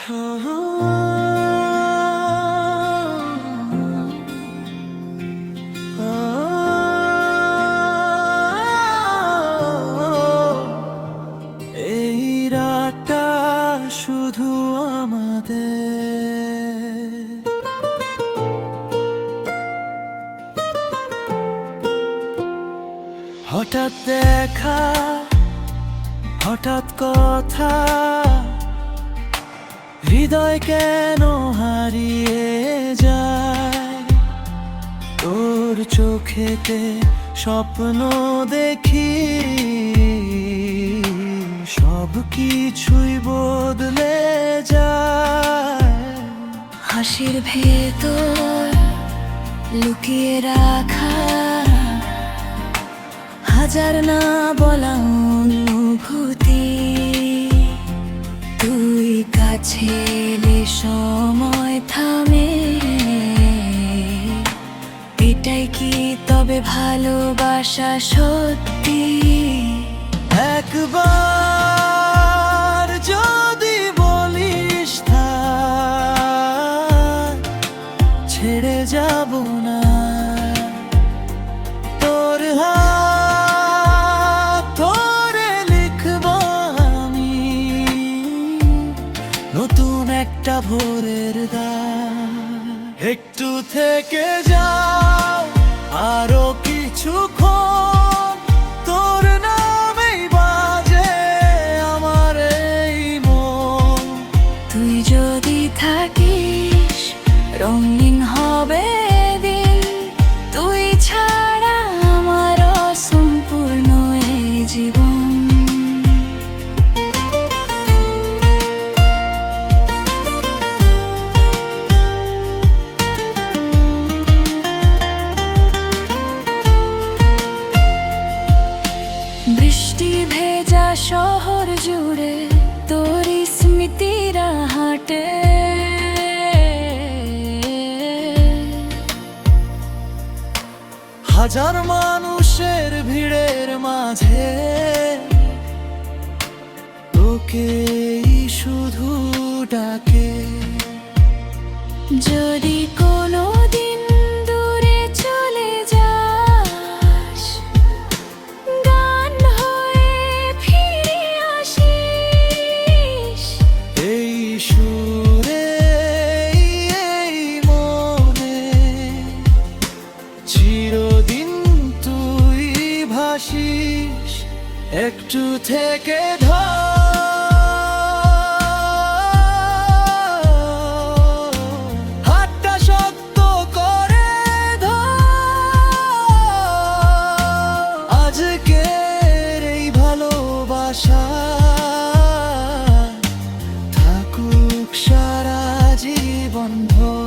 এই রাতটা শুধু আমাদের, হঠাৎ দেখা, হঠাৎ কথা, হৃদয় কেন হারিয়ে যায়। তোর চোখেতে স্বপ্ন দেখি, সব কিছুই বদলে যায়। হাসির ভেতর লুকিয়ে রাখা হাজার না বলা অনুভূতি, তুই কাছে এলে সময় থামে। এটাই কি তবে ভালোবাসা সত্যি? একবার যদি বলিস থাক, ছেড়ে যাব না। তোর হাত ধরে লিখব আমি নতুন একটা ভোরের গান। একটু থেকে যাও আরো কিছুক্ষণ, তোর নামেই বাজে আমার এই মন। তুই যদি থাকিস রঙিন হবে দিন, তুই ছাড়া আমার অসম্পূর্ণ এই জীবন। বৃষ্টি ভেজা শহর জুড়ে তোর স্মৃতিরা হাঁটে, হাজার মানুষের ভিড়ের মাঝে তোকেই শুধু ডাকে। যদি কোনো দিন দূরে চলে যাস, গান হয়ে ফিরে আসিস। এই সুরে এই মনে চিরদিন তুই ভাসিস। একটু থেকে হাতটা শক্ত করে ধর। আজকের এই ভালোবাসা থাকুক সারা জীবন ভর।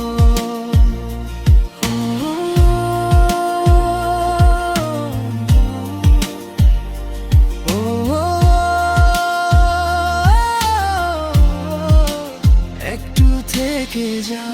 একটু থেকে যা।